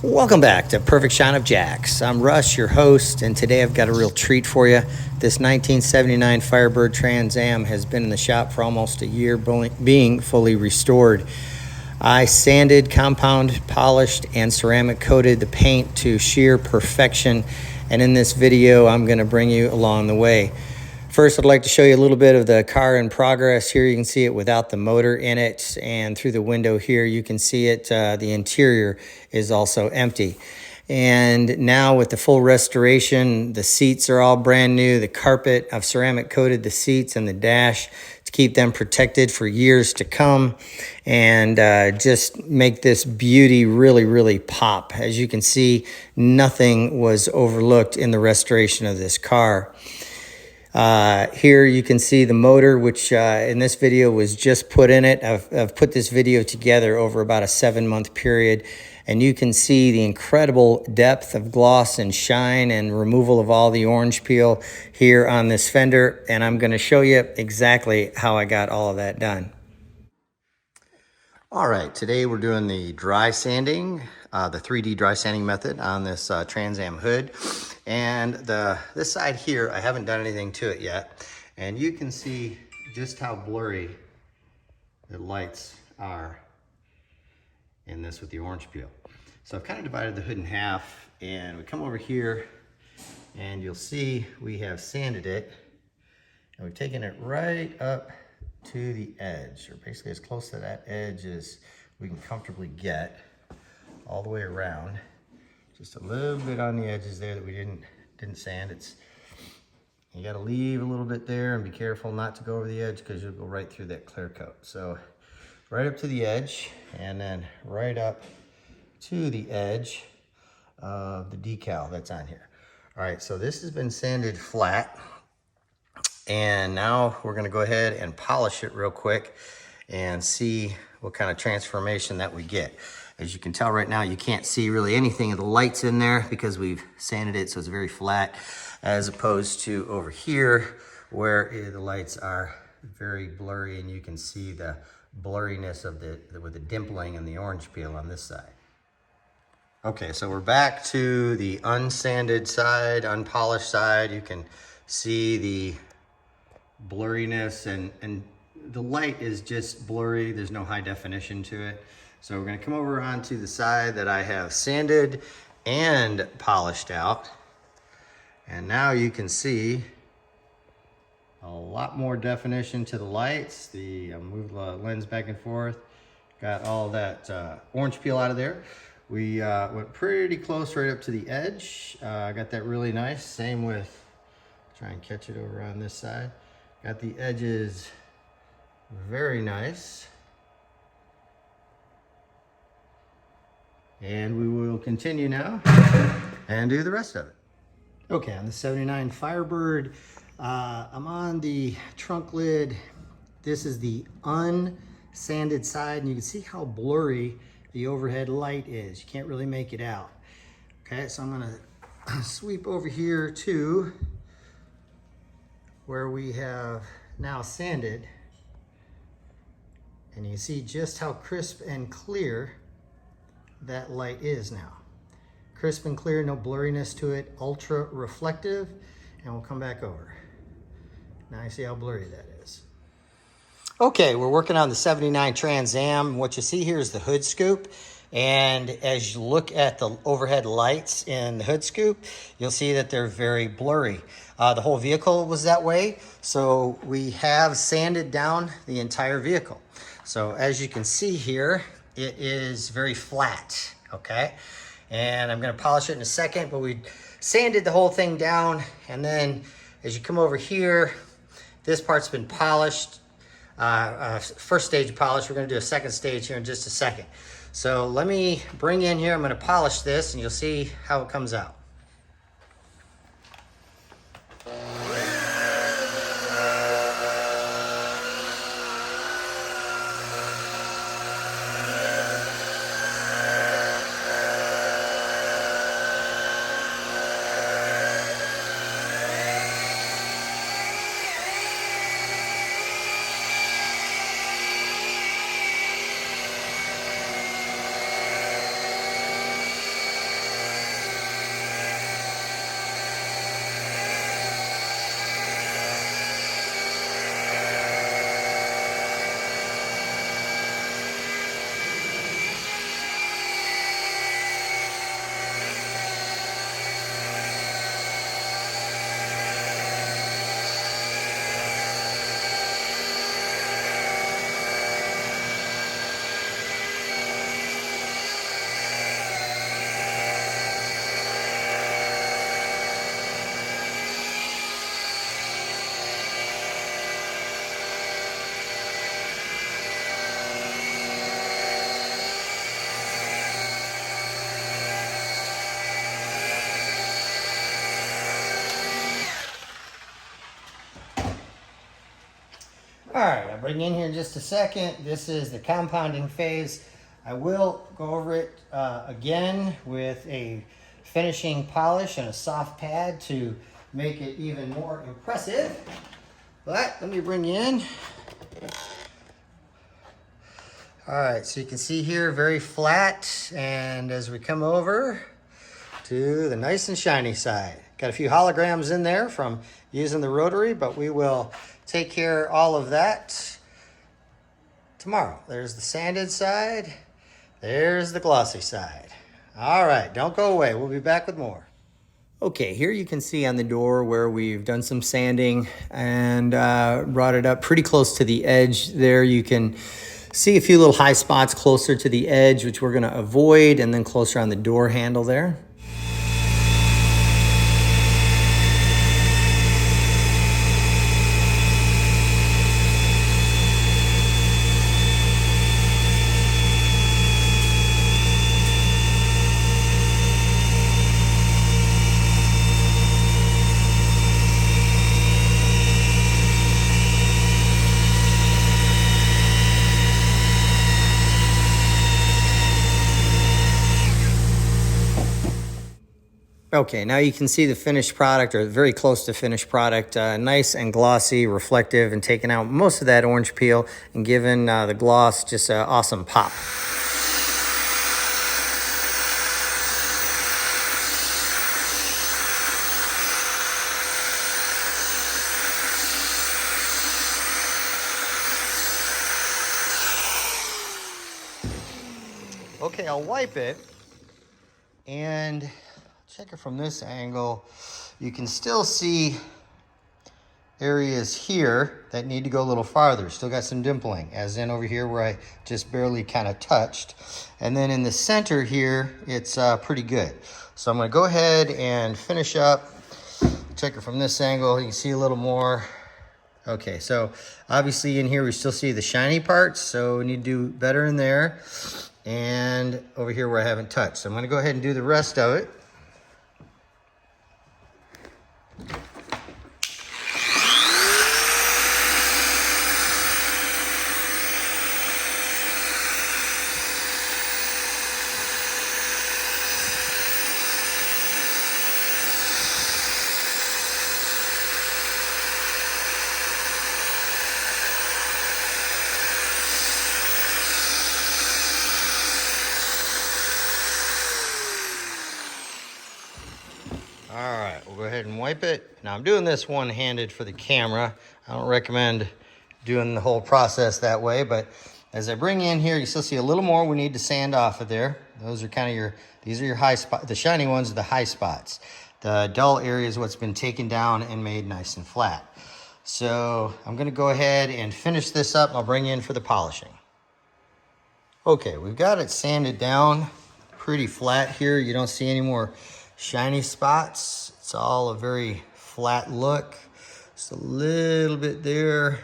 Welcome back to Perfect Shine of Jacks. I'm Russ, your host, and today I've got a real treat for you. This 1979 Firebird TransAM has been in the shop for almost a year, being fully restored. I sanded, compound, polished, and ceramic coated the paint to sheer perfection, and in this video I'm going to bring you along the way. First, I'd like to show you a little bit of the car in progress. Here you can see it without the motor in it, and through the window here you can see it. The interior is also empty. And now with the full restoration, the seats are all brand new. The carpet, I've ceramic coated the seats and the dash to keep them protected for years to come, and just make this beauty really, really pop. As you can see, nothing was overlooked in the restoration of this car. Here you can see the motor, which in this video was just put in it. I've put this video together over about a 7-month period, and you can see the incredible depth of gloss and shine and removal of all the orange peel here on this fender, and I'm going to show you exactly how I got all of that done. All right, today we're doing the dry sanding, the 3D dry sanding method on this TransAM hood. And this side here, I haven't done anything to it yet. And you can see just how blurry the lights are in this with the orange peel. So I've kind of divided the hood in half, and we come over here and you'll see we have sanded it, and we've taken it right up to the edge, or basically as close to that edge as we can comfortably get, all the way around. Just a little bit on the edges there that we didn't sand. You got to leave a little bit there and be careful not to go over the edge, because you'll go right through that clear coat. So right up to the edge, and then right up to the edge of the decal that's on here. All right, so this has been sanded flat. And now we're going to go ahead and polish it real quick and see what kind of transformation that we get. As you can tell right now, you can't see really anything of the lights in there because we've sanded it so it's very flat, as opposed to over here where the lights are very blurry, and you can see the blurriness of with the dimpling and the orange peel on this side. Okay, so we're back to the unsanded side, unpolished side. You can see the blurriness, and the light is just blurry. There's no high definition to it. So we're going to come over onto the side that I have sanded and polished out, and now you can see a lot more definition to the lights. I'll move the lens back and forth. Got all that orange peel out of there. We went pretty close right up to the edge. I got that really nice. Same with, try and catch it over on this side. Got the edges very nice. And we will continue now and do the rest of it. Okay, on the 79 Firebird, I'm on the trunk lid. This is the unsanded side, and you can see how blurry the overhead light is. You can't really make it out. Okay, so I'm gonna sweep over here to where we have now sanded, and you see just how crisp and clear that light is now. Crisp and clear, no blurriness to it, ultra reflective, and we'll come back over. Now you see how blurry that is. Okay, we're working on the 79 TransAM. What you see here is the hood scoop. And as you look at the overhead lights in the hood scoop, you'll see that they're very blurry. The whole vehicle was that way, so we have sanded down the entire vehicle. So as you can see here, it is very flat, okay? And I'm gonna polish it in a second, but we sanded the whole thing down, and then as you come over here, this part's been polished. First stage of polish. We're gonna do a second stage here in just a second. So let me bring in here, I'm gonna polish this, and you'll see how it comes out. bring in here in just a second. This is the compounding phase. I will go over it again with a finishing polish and a soft pad to make it even more impressive. But let me bring you in. All right, so you can see here, very flat. And as we come over to the nice and shiny side, got a few holograms in there from using the rotary, but we will take care of all of that tomorrow. There's the sanded side. There's the glossy side. All right, don't go away. We'll be back with more. Okay, here you can see on the door where we've done some sanding and brought it up pretty close to the edge. There you can see a few little high spots closer to the edge, which we're gonna avoid, and then closer on the door handle there. Okay, now you can see the finished product, or very close to finished product, nice and glossy, reflective, and taking out most of that orange peel and giving the gloss just an awesome pop. Okay, I'll wipe it and check it from this angle. You can still see areas here that need to go a little farther. Still got some dimpling, as in over here where I just barely kind of touched. And then in the center here, it's pretty good. So I'm gonna go ahead and finish up. Check it from this angle. You can see a little more. Okay, so obviously in here we still see the shiny parts, so we need to do better in there. And over here where I haven't touched. So I'm gonna go ahead and do the rest of it. All right, we'll go ahead and wipe it. Now I'm doing this one-handed for the camera. I don't recommend doing the whole process that way, but as I bring in here, you still see a little more we need to sand off of there. Those are kind of these are your high spots. The shiny ones are the high spots. The dull area is what's been taken down and made nice and flat. So I'm gonna go ahead and finish this up. I'll bring you in for the polishing. Okay, we've got it sanded down pretty flat here. You don't see any more shiny spots. It's all a very flat look. Just a little bit there.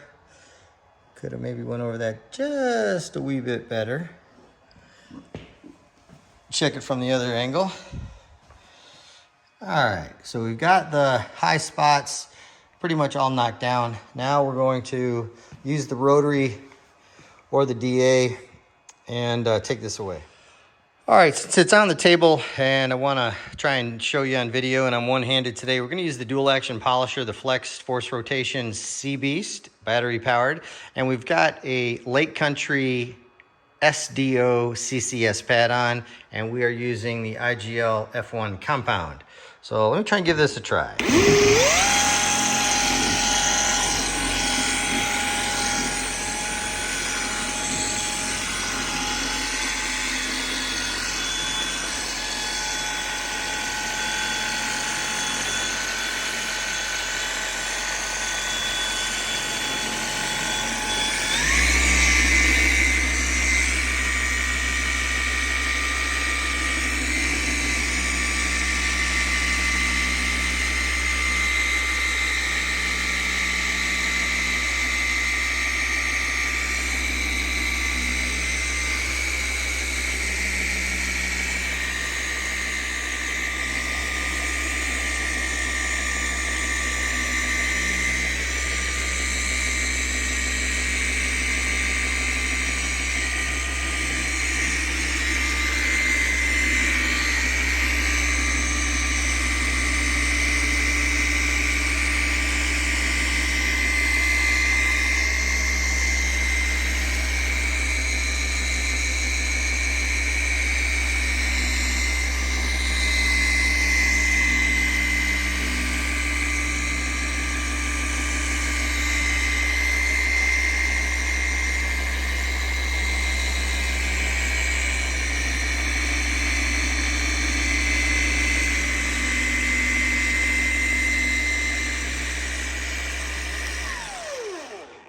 Could have maybe went over that just a wee bit better. Check it from the other angle. All right, so we've got the high spots pretty much all knocked down. Now we're going to use the rotary or the DA and take this away. All right, since it's on the table and I want to try and show you on video, and I'm one-handed today, we're going to use the dual action polisher, the Flex Force Rotation Sea Beast, battery powered, and we've got a Lake Country SDO CCS pad on, and we are using the IGL F1 compound. So let me try and give this a try.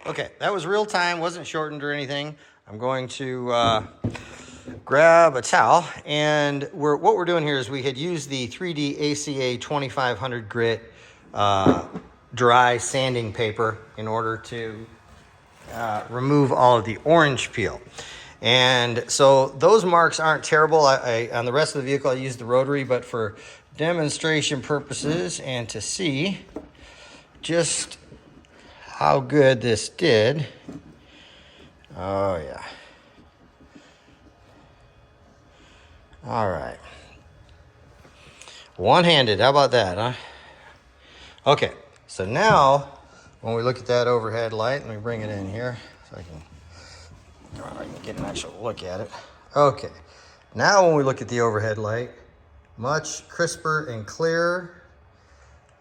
Okay, that was real time, wasn't shortened or anything. I'm going to grab a towel, and what we're doing here is we had used the 3D ACA 2500 grit dry sanding paper in order to remove all of the orange peel. And so those marks aren't terrible. On the rest of the vehicle I used the rotary, but for demonstration purposes and to see just how good this did. Oh yeah. All right. One-handed, how about that, huh? Okay, so now when we look at that overhead light, let me bring it in here so I can get an actual look at it. Okay, now when we look at the overhead light, much crisper and clearer.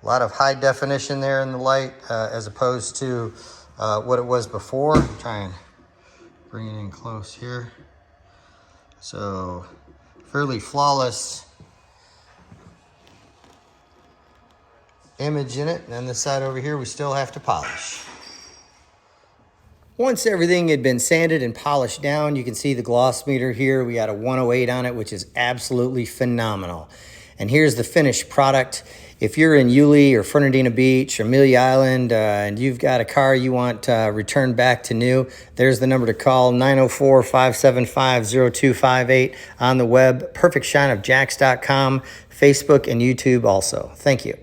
A lot of high definition there in the light as opposed to what it was before. Try and bring it in close here. So fairly flawless image in it. And then this side over here we still have to polish. Once everything had been sanded and polished down, you can see the gloss meter here. We got a 108 on it, which is absolutely phenomenal. And here's the finished product. If you're in Yulee or Fernandina Beach or Amelia Island and you've got a car you want returned back to new, there's the number to call, 904-575-0258 on the web, perfectshineofjacks.com, Facebook and YouTube also. Thank you.